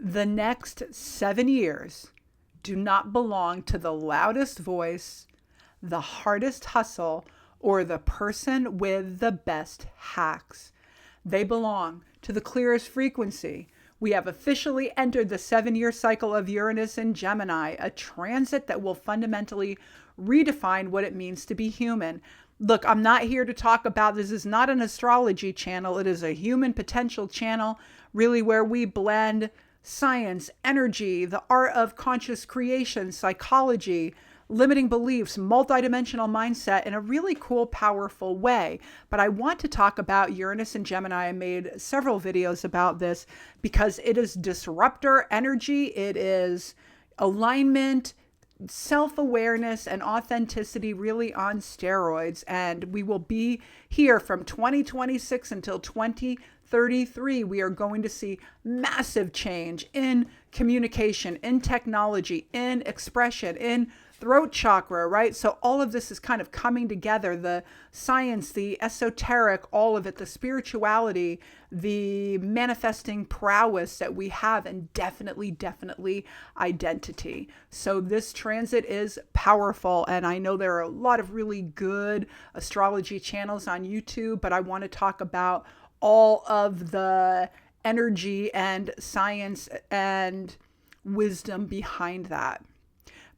The next 7 years do not belong to the loudest voice, the hardest hustle, or the person with the best hacks. They belong to the clearest frequency. We have officially entered the 7-year cycle of Uranus in Gemini, a transit that will fundamentally redefine what it means to be human. Look, I'm not here to talk about this. Is not an astrology channel. It is a human potential channel, really, where we blend science, energy, the art of conscious creation, psychology, limiting beliefs, multidimensional mindset in a really cool, powerful way. But I want to talk about Uranus and Gemini. I made several videos about this because it is disruptor energy. It is alignment, self-awareness, and authenticity really on steroids. And we will be here from 2026 until 2033. We are going to see massive change in communication, in technology, in expression, in throat chakra, right? So all of this is kind of coming together, the science, the esoteric, all of it, the spirituality, the manifesting prowess that we have, and definitely identity. So this transit is powerful. And I know there are a lot of really good astrology channels on YouTube, but I want to talk about all of the energy and science and wisdom behind that.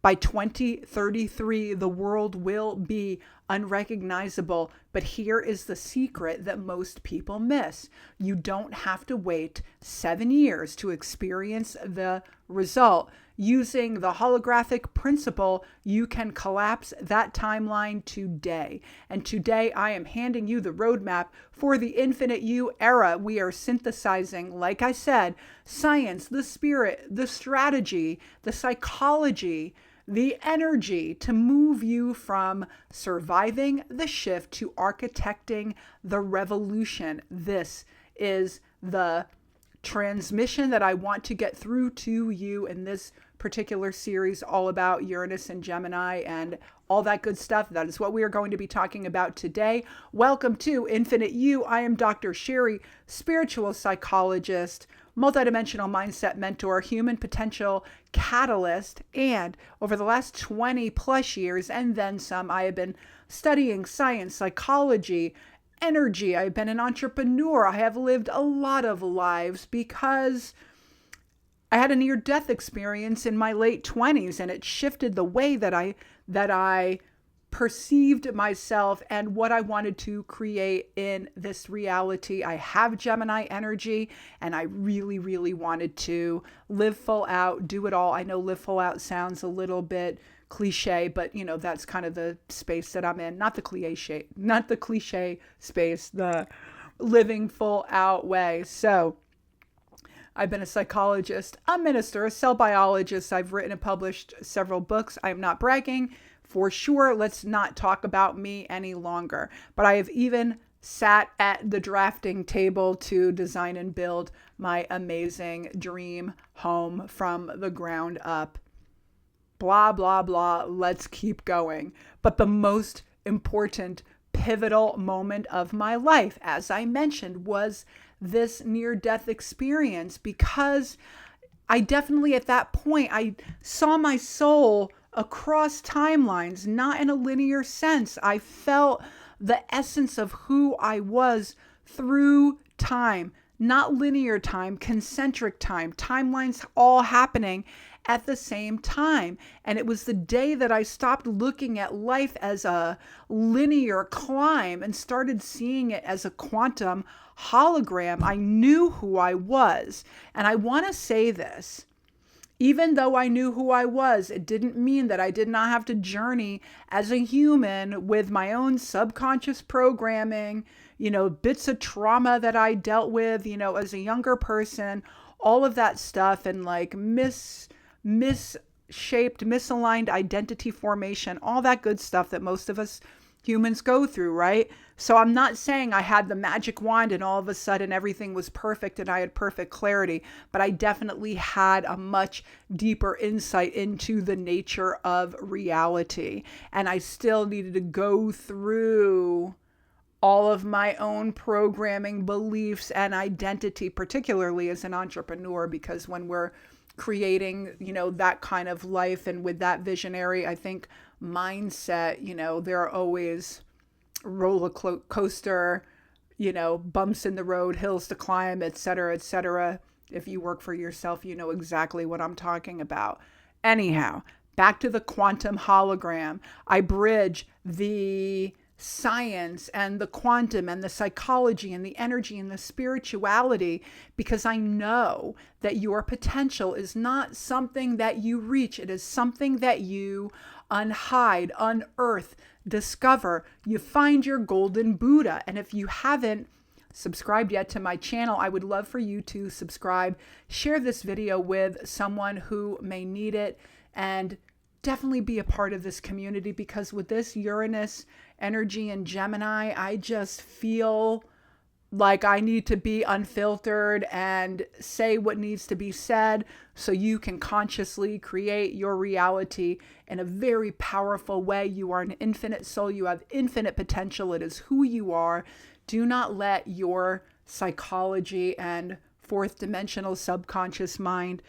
By 2033, the world will be unrecognizable. But here is the secret that most people miss. You don't have to wait 7 years to experience the result. Using the holographic principle, you can collapse that timeline today. And today I am handing you the roadmap for the infinite you era. We are synthesizing, like I said, science, the spirit, the strategy, the psychology, the energy to move you from surviving the shift to architecting the revolution. This is the transmission that I want to get through to you in this particular series, all about Uranus and Gemini and all that good stuff. That is what we are going to be talking about today. Welcome to Infinite You. I am Dr. Sheri, spiritual psychologist, multidimensional mindset mentor, human potential catalyst, and over the last 20 plus years and then some, I have been studying science, psychology, energy. I've been an entrepreneur. I have lived a lot of lives because I had a near-death experience in my late 20s, and it shifted the way that I perceived myself and what I wanted to create in this reality. I have Gemini energy, and I really wanted to live full out, do it all. I know live full out sounds a little bit cliche, but you know, that's kind of the space that I'm in. Not the cliche space, the living full out way. So I've been a psychologist, a minister, a cell biologist. I've written and published several books. I'm not bragging. For sure, let's not talk about me any longer. But I have even sat at the drafting table to design and build my amazing dream home from the ground up. Blah, blah, blah. Let's keep going. But the most important pivotal moment of my life, as I mentioned, was this near-death experience, because I definitely, at that point, I saw my soul across timelines, not in a linear sense. I felt the essence of who I was through time, not linear time, concentric time, timelines all happening at the same time. And it was the day that I stopped looking at life as a linear climb and started seeing it as a quantum hologram. I knew who I was. And I want to say this. Even though I knew who I was, it didn't mean that I did not have to journey as a human with my own subconscious programming, bits of trauma that I dealt with, as a younger person, all of that stuff, and like misshaped, misaligned identity formation, all that good stuff that most of us humans go through, right? So I'm not saying I had the magic wand and all of a sudden everything was perfect and I had perfect clarity, but I definitely had a much deeper insight into the nature of reality. And I still needed to go through all of my own programming, beliefs, and identity, particularly as an entrepreneur, because when we're creating, that kind of life and with that visionary, I think, mindset, there are always roller coaster, bumps in the road, hills to climb, et cetera, et cetera. If you work for yourself, you know exactly what I'm talking about. Anyhow, back to the quantum hologram. I bridge the science and the quantum and the psychology and the energy and the spirituality because I know that your potential is not something that you reach. It is something that you unhide, unearth, discover. You find your golden Buddha. And if you haven't subscribed yet to my channel, I would love for you to subscribe, share this video with someone who may need it, and definitely be a part of this community, because with this Uranus energy in Gemini, I just feel like I need to be unfiltered and say what needs to be said so you can consciously create your reality in a very powerful way. You are an infinite soul. You have infinite potential. It is who you are. Do not let your psychology and fourth dimensional subconscious mind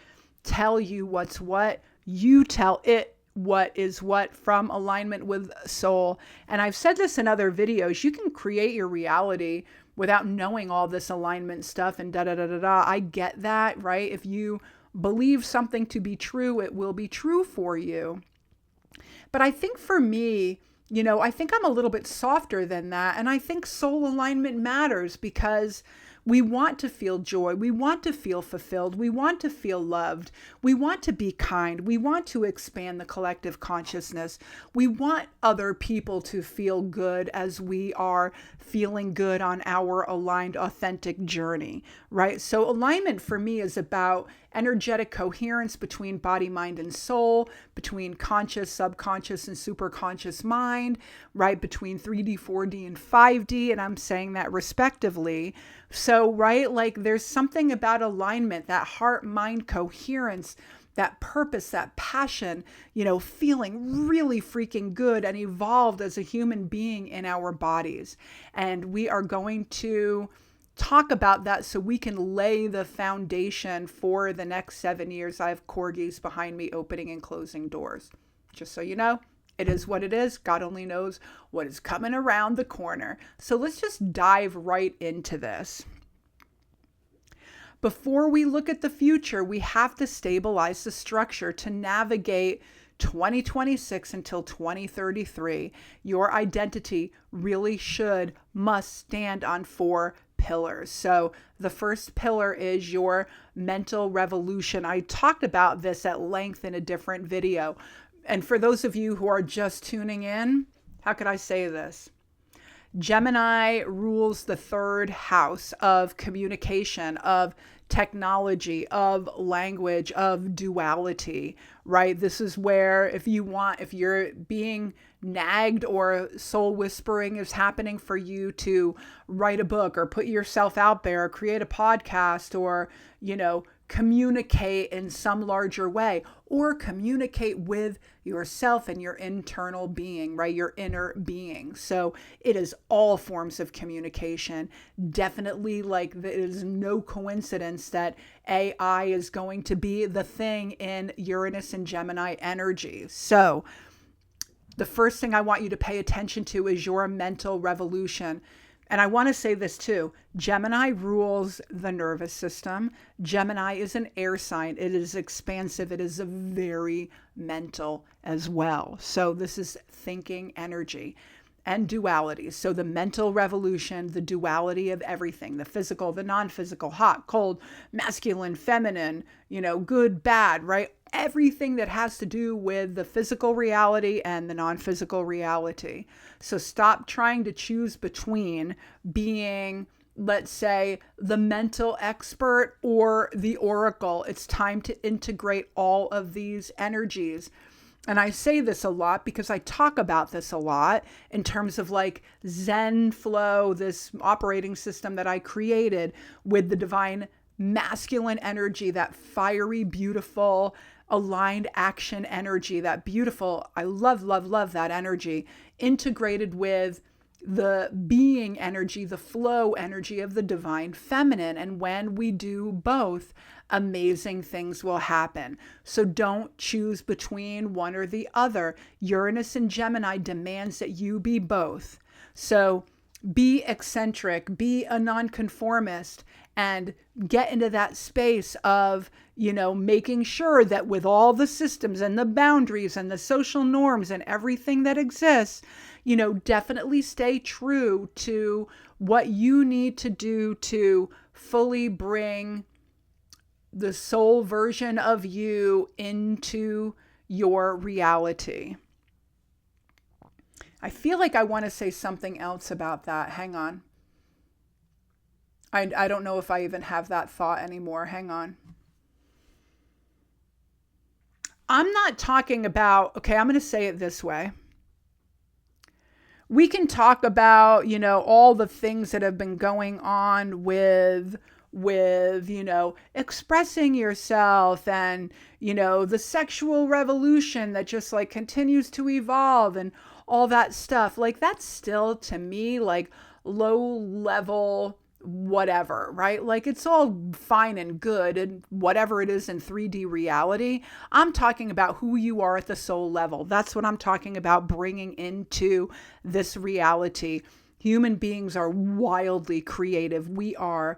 tell you what's what. You tell it what is what from alignment with soul. And I've said this in other videos. You can create your reality without knowing all this alignment stuff and da-da-da-da-da. I get that, right? If you believe something to be true, it will be true for you. But I think for me, I think I'm a little bit softer than that. And I think soul alignment matters because we want to feel joy. We want to feel fulfilled. We want to feel loved. We want to be kind. We want to expand the collective consciousness. We want other people to feel good as we are feeling good on our aligned, authentic journey, right? So alignment for me is about energetic coherence between body, mind, and soul, between conscious, subconscious, and superconscious mind, right? Between 3D, 4D, and 5D. And I'm saying that respectively. So, right, like there's something about alignment, that heart-mind coherence, that purpose, that passion, feeling really freaking good and evolved as a human being in our bodies. And we are going to talk about that so we can lay the foundation for the next 7 years. I have corgis behind me opening and closing doors. Just so you know, it is what it is. God only knows what is coming around the corner. So let's just dive right into this. Before we look at the future, we have to stabilize the structure to navigate 2026 until 2033. Your identity really must stand on 4 pillars. So the first pillar is your mental revolution. I talked about this at length in a different video. And for those of you who are just tuning in, how could I say this? Gemini rules the 3rd house of communication, of technology, of language, of duality, right? This is where if you're being nagged or soul whispering is happening for you to write a book or put yourself out there or create a podcast or, communicate in some larger way or communicate with yourself and your internal being, right? Your inner being. So it is all forms of communication. Definitely, like, it is no coincidence that AI is going to be the thing in Uranus and Gemini energy. So the first thing I want you to pay attention to is your mental revolution. And I want to say this too. Gemini rules the nervous system. Gemini is an air sign. It is expansive. It is a very mental as well. So this is thinking energy and duality. So the mental revolution, the duality of everything, the physical, the non-physical, hot, cold, masculine, feminine, good, bad, right? Everything that has to do with the physical reality and the non-physical reality. So stop trying to choose between being, let's say, the mental expert or the oracle. It's time to integrate all of these energies. And I say this a lot because I talk about this a lot in terms of like Zen flow, this operating system that I created with the divine masculine energy, that fiery, beautiful, aligned action energy, that beautiful, I love, love, love that energy, integrated with the being energy, the flow energy of the divine feminine. And when we do both, amazing things will happen. So don't choose between one or the other. Uranus and Gemini demands that you be both. So be eccentric, be a nonconformist, and get into that space of, making sure that with all the systems and the boundaries and the social norms and everything that exists, definitely stay true to what you need to do to fully bring the soul version of you into your reality. I feel like I want to say something else about that. Hang on. I don't know if I even have that thought anymore. Hang on. I'm not talking about, okay, I'm going to say it this way. We can talk about, all the things that have been going on with expressing yourself and, the sexual revolution that just like continues to evolve and all that stuff. Like that's still to me like low level whatever, right? Like it's all fine and good and whatever it is in 3D reality. I'm talking about who you are at the soul level. That's what I'm talking about bringing into this reality. Human beings are wildly creative. We are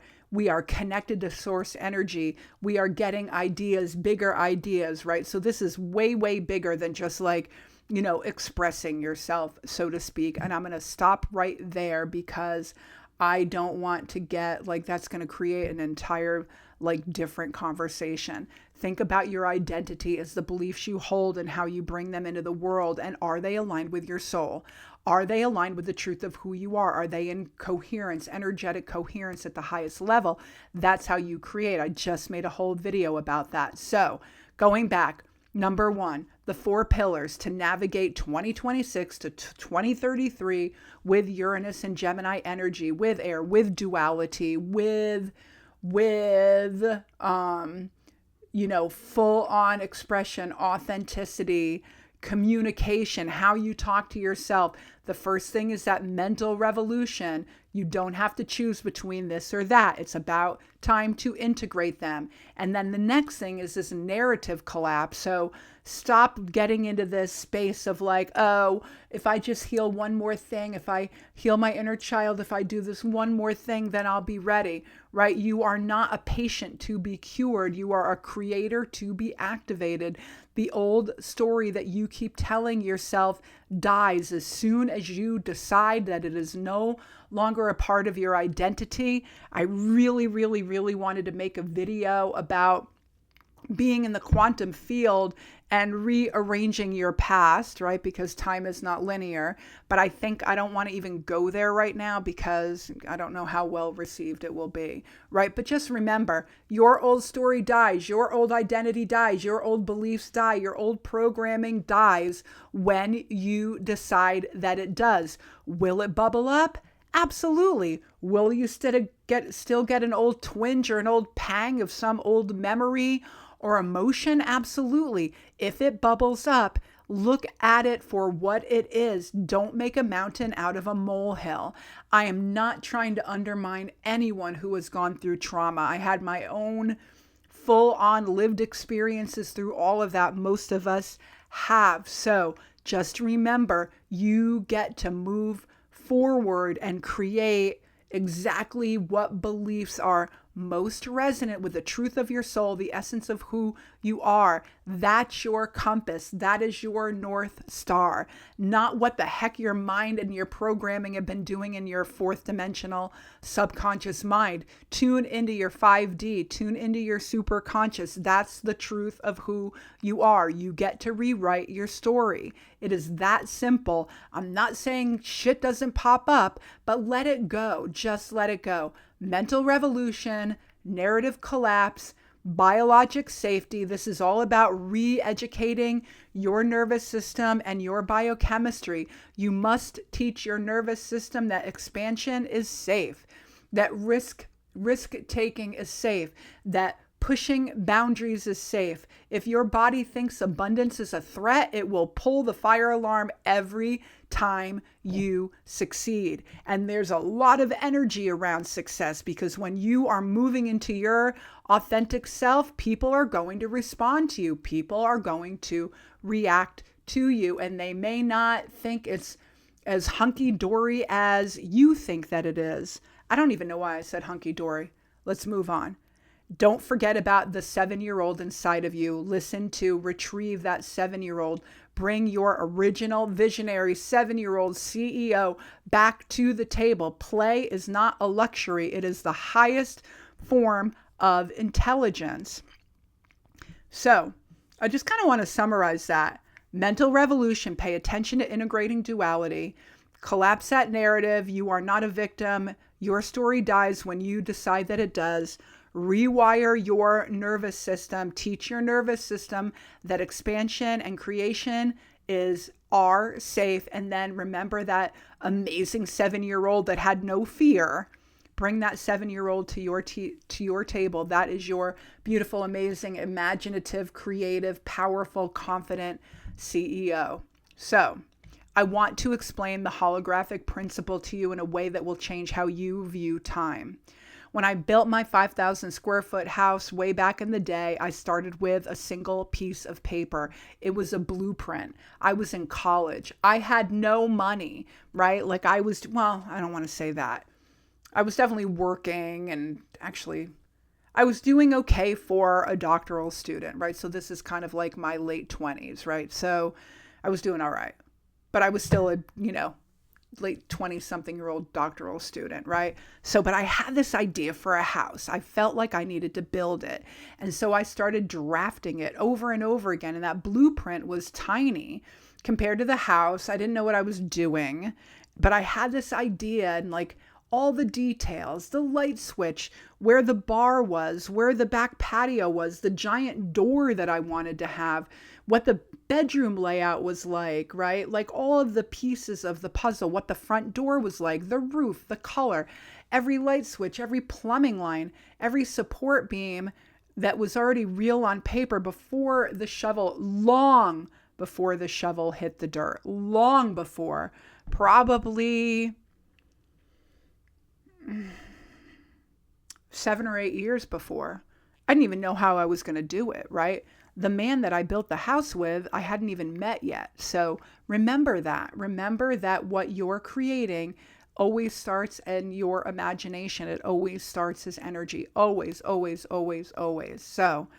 connected to source energy. We are getting ideas, bigger ideas, right? So this is way, way bigger than just like, expressing yourself, so to speak. And I'm going to stop right there because I don't want to get like, that's going to create an entire like different conversation. Think about your identity as the beliefs you hold and how you bring them into the world. And are they aligned with your soul? Are they aligned with the truth of who you are? Are they in coherence, energetic coherence at the highest level? That's how you create. I just made a whole video about that. So going back, number one, the 4 pillars to navigate 2026 to 2033 with Uranus and Gemini energy, with air, with duality, with full on expression, authenticity, communication, how you talk to yourself. The first thing is that mental revolution. You don't have to choose between this or that. It's about time to integrate them. And then the next thing is this narrative collapse. So stop getting into this space of like, oh, if I just heal one more thing, if I heal my inner child, if I do this one more thing, then I'll be ready, right? You are not a patient to be cured. You are a creator to be activated. The old story that you keep telling yourself dies as soon as you decide that it is no longer a part of your identity. I really, really, really wanted to make a video about being in the quantum field and rearranging your past, right? Because time is not linear. But I think I don't want to even go there right now because I don't know how well received it will be, right? But just remember, your old story dies, your old identity dies, your old beliefs die, your old programming dies when you decide that it does. Will it bubble up? Absolutely. Will you still get an old twinge or an old pang of some old memory or emotion? Absolutely. If it bubbles up, look at it for what it is. Don't make a mountain out of a molehill. I am not trying to undermine anyone who has gone through trauma. I had my own full-on lived experiences through all of that. Most of us have. So just remember, you get to move forward and create exactly what beliefs are most resonant with the truth of your soul, the essence of who you are. That's your compass. That is your North Star, not what the heck your mind and your programming have been doing in your 4th dimensional subconscious mind. Tune into your 5D, tune into your superconscious. That's the truth of who you are. You get to rewrite your story. It is that simple. I'm not saying shit doesn't pop up, but let it go. Just let it go. Mental revolution, narrative collapse, biologic safety. This is all about re-educating your nervous system and your biochemistry. You must teach your nervous system that expansion is safe, that risk taking is safe, that pushing boundaries is safe. If your body thinks abundance is a threat, it will pull the fire alarm every time you succeed. And there's a lot of energy around success, because when you are moving into your authentic self, people are going to respond to you. People are going to react to you, and they may not think it's as hunky-dory as you think that it is. I don't even know why I said hunky-dory. Let's move on. Don't forget about the 7-year-old inside of you. Listen to retrieve that 7-year-old. Bring your original visionary 7-year-old CEO back to the table. Play is not a luxury. It is the highest form of intelligence. So I just kind of want to summarize that. Mental revolution, pay attention to integrating duality. Collapse that narrative. You are not a victim. Your story dies when you decide that it does. Rewire your nervous system. Teach your nervous system that expansion and creation are safe. And then remember that amazing 7-year-old that had no fear. Bring that 7-year-old to your table. That is your beautiful, amazing, imaginative, creative, powerful, confident CEO. So I want to explain the holographic principle to you in a way that will change how you view time. When I built my 5,000 square foot house way back in the day, I started with a single piece of paper. It was a blueprint. I was in college. I had no money, right? Like I don't want to say that. I was definitely working, and actually I was doing okay for a doctoral student, right? So this is kind of like my late 20s, right? So I was doing all right, but I was still a, late 20-something-year-old doctoral student, right? So, but I had this idea for a house. I felt like I needed to build it. And so I started drafting it over and over again. And that blueprint was tiny compared to the house. I didn't know what I was doing, but I had this idea, and like all the details, the light switch, where the bar was, where the back patio was, the giant door that I wanted to have, what the bedroom layout was like, right? Like all of the pieces of the puzzle, what the front door was like, the roof, the color, every light switch, every plumbing line, every support beam that was already real on paper before the shovel, long before the shovel hit the dirt, long before, probably 7 or 8 years before. I didn't even know how I was going to do it, right? The man that I built the house with, I hadn't even met yet. So remember that. Remember that what you're creating always starts in your imagination. It always starts as energy. Always, always, always, always. So,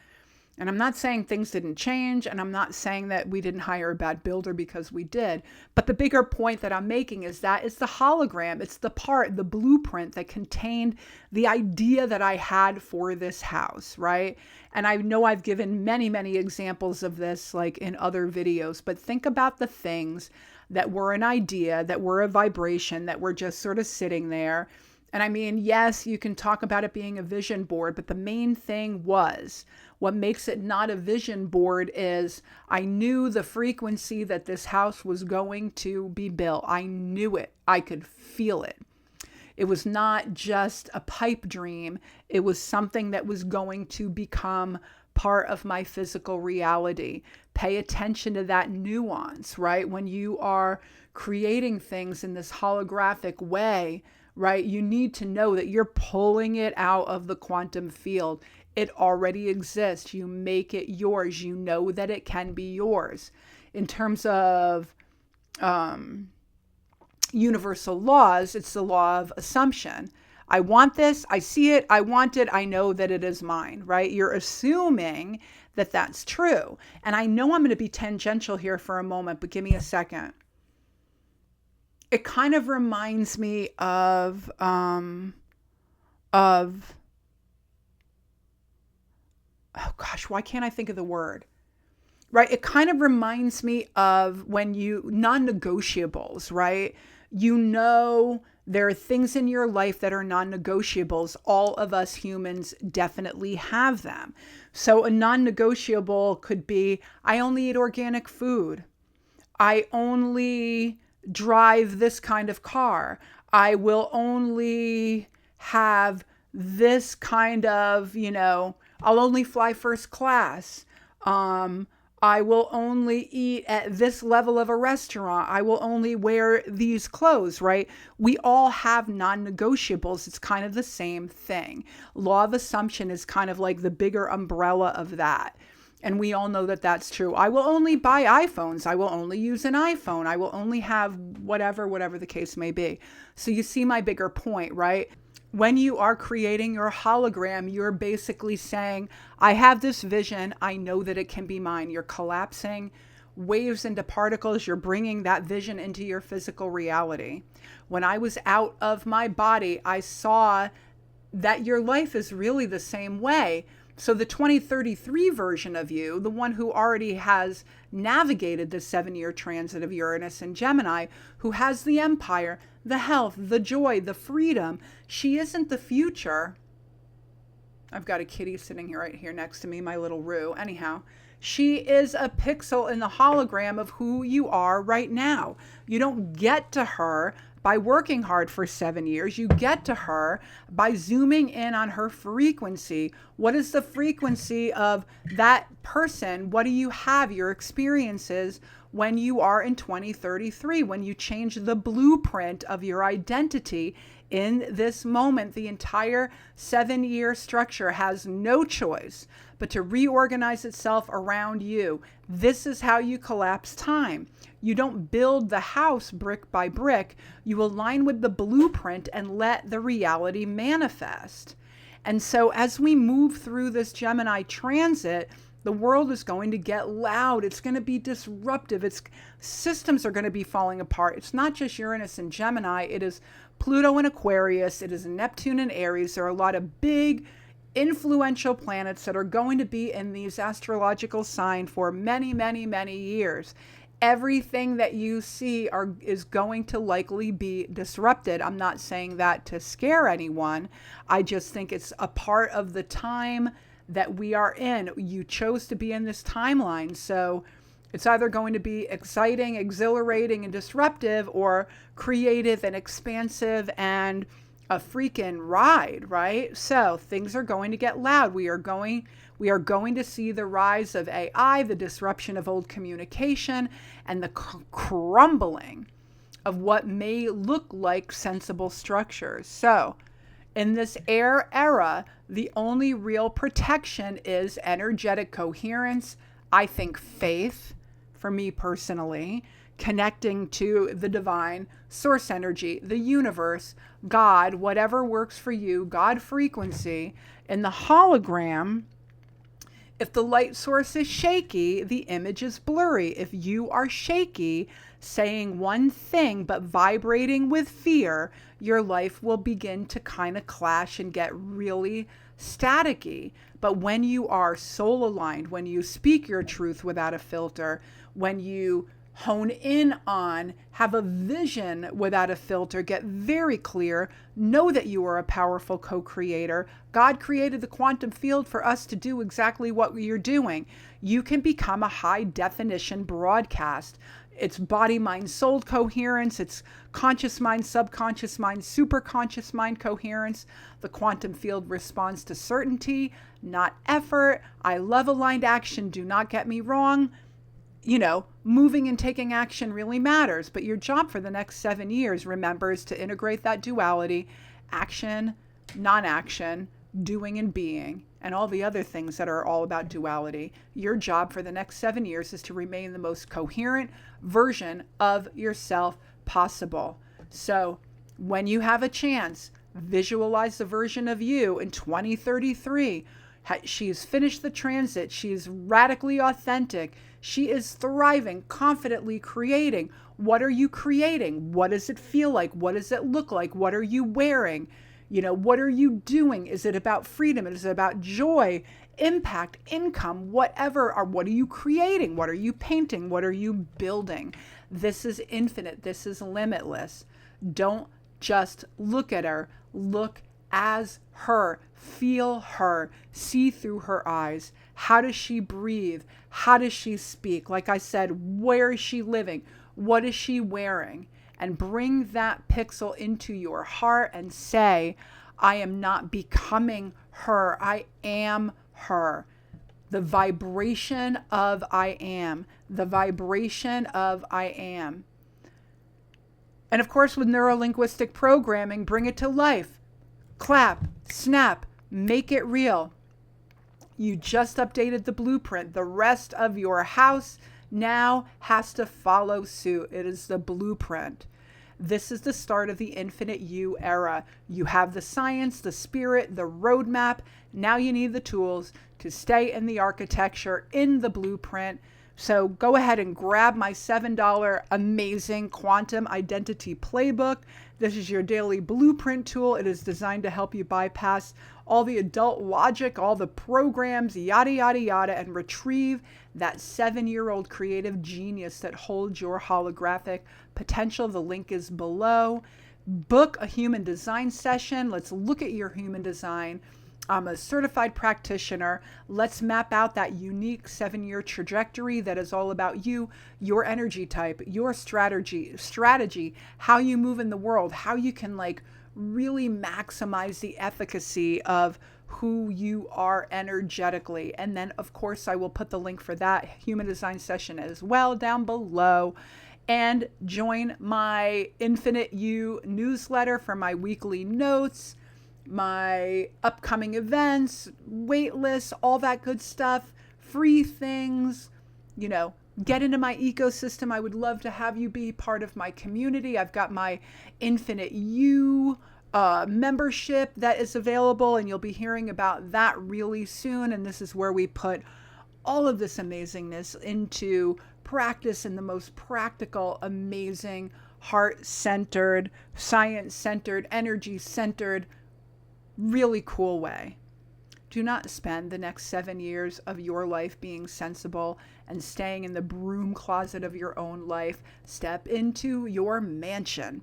and I'm not saying things didn't change, and I'm not saying that we didn't hire a bad builder, because we did. But the bigger point that I'm making is that it's the hologram. It's the blueprint that contained the idea that I had for this house, right? And I know I've given many, many examples of this, like in other videos, but think about the things that were an idea, that were a vibration, that were just sort of sitting there. And I mean, yes, you can talk about it being a vision board, but the main thing was, what makes it not a vision board is I knew the frequency that this house was going to be built. I knew it. I could feel it. It was not just a pipe dream. It was something that was going to become part of my physical reality. Pay attention to that nuance, right? When you are creating things in this holographic way, right? You need to know that you're pulling it out of the quantum field. It already exists. You make it yours. You know that it can be yours. In terms of universal laws, it's the law of assumption. I want this. I see it. I want it. I know that it is mine, right? You're assuming that that's true. And I know I'm going to be tangential here for a moment, but give me a second. It kind of reminds me of oh gosh, why can't I think of the word? Right? It kind of reminds me of when non-negotiables, right? You know, there are things in your life that are non-negotiables. All of us humans definitely have them. So a non-negotiable could be, I only eat organic food. I only drive this kind of car. I will only have this kind of, I'll only fly first class. I will only eat at this level of a restaurant. I will only wear these clothes, right? We all have non-negotiables. It's kind of the same thing. Law of assumption is kind of like the bigger umbrella of that. And we all know that that's true. I will only buy iPhones. I will only use an iPhone. I will only have whatever the case may be. So you see my bigger point, right? When you are creating your hologram, you're basically saying, I have this vision. I know that it can be mine. You're collapsing waves into particles. You're bringing that vision into your physical reality. When I was out of my body, I saw that your life is really the same way. So the 2033 version of you, the one who already has navigated the 7-year transit of Uranus and Gemini, who has the empire, the health, the joy, the freedom, she isn't the future. I've got a kitty sitting here right here next to me, my little Roo. Anyhow, she is a pixel in the hologram of who you are right now. You don't get to her by working hard for 7 years. You get to her by zooming in on her frequency. What is the frequency of that person? What do you have? Your experiences when you are in 2033, when you change the blueprint of your identity in this moment. The entire 7-year structure has no choice but to reorganize itself around you. This is how you collapse time. You don't build the house brick by brick. You align with the blueprint and let the reality manifest. And so as we move through this Gemini transit, the world is going to get loud. It's going to be disruptive. Systems are going to be falling apart. It's not just Uranus and Gemini. It is Pluto and Aquarius. It is Neptune and Aries. There are a lot of big, influential planets that are going to be in these astrological signs for many, many, many years. Everything that you see is going to likely be disrupted. I'm not saying that to scare anyone. I just think it's a part of the time that we are in. You chose to be in this timeline. So it's either going to be exciting, exhilarating, and disruptive, or creative and expansive and a freaking ride, right? So things are going to get loud. We are going to see the rise of AI, the disruption of old communication, and the crumbling of what may look like sensible structures. So in this air era, the only real protection is energetic coherence. I think faith, for me personally, connecting to the divine, source energy, the universe, God, whatever works for you, God frequency. In the hologram, if the light source is shaky, the image is blurry. If you are shaky, saying one thing but vibrating with fear, your life will begin to kind of clash and get really staticky. But when you are soul aligned, when you speak your truth without a filter, when you hone in on, have a vision without a filter, get very clear, know that you are a powerful co-creator. God created the quantum field for us to do exactly what you're doing. You can become a high definition broadcast. It's body, mind, soul coherence. It's conscious mind, subconscious mind, superconscious mind coherence. The quantum field responds to certainty, not effort. I love aligned action. Do not get me wrong. Moving and taking action really matters. But your job for the next 7 years, remember, is to integrate that duality, action, non-action, doing and being, and all the other things that are all about duality. Your job for the next 7 years is to remain the most coherent version of yourself possible. So when you have a chance, visualize the version of you in 2033. She's finished the transit. She's radically authentic. She is thriving, confidently creating. What are you creating? What does it feel like? What does it look like? What are you wearing? What are you doing? Is it about freedom? Is it about joy, impact, income, whatever? Or what are you creating? What are you painting? What are you building? This is infinite. This is limitless. Don't just look at her. Look as her. Feel her. See through her eyes. How does she breathe? How does she speak? Like I said, where is she living? What is she wearing? And bring that pixel into your heart and say, I am not becoming her. I am her. The vibration of I am. The vibration of I am. And of course, with neurolinguistic programming, bring it to life. Clap, snap, make it real. You just updated the blueprint. The rest of your house now has to follow suit. It is the blueprint. This is the start of the infinite you era. You have the science, the spirit, the roadmap. Now you need the tools to stay in the architecture, in the blueprint. So go ahead and grab my $7 amazing quantum identity playbook. This is your daily blueprint tool. It is designed to help you bypass all the adult logic, all the programs, yada, yada, yada, and retrieve that 7-year-old creative genius that holds your holographic potential. The link is below. Book a human design session. Let's look at your human design. I'm a certified practitioner. Let's map out that unique 7-year trajectory that is all about you, your energy type, your strategy, how you move in the world, how you can really maximize the efficacy of who you are energetically. And then, of course, I will put the link for that human design session as well down below. And join my Infinite You newsletter for my weekly notes, my upcoming events, wait lists, all that good stuff, free things, get into my ecosystem. I would love to have you be part of my community. I've got my Infinite You membership that is available, and you'll be hearing about that really soon. And this is where we put all of this amazingness into practice in the most practical, amazing, heart-centered, science-centered, energy-centered, really cool way. Do not spend the next 7 years of your life being sensible and staying in the broom closet of your own life. Step into your mansion.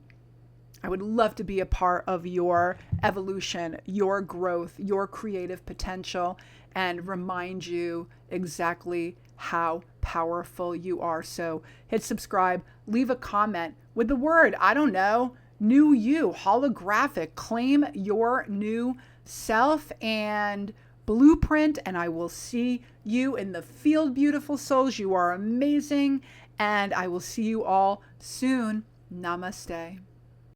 I would love to be a part of your evolution, your growth, your creative potential, and remind you exactly how powerful you are. So hit subscribe, leave a comment with the word, new you, holographic. Claim your new self and blueprint, and I will see you in the field, beautiful souls. You are amazing, and I will see you all soon. Namaste.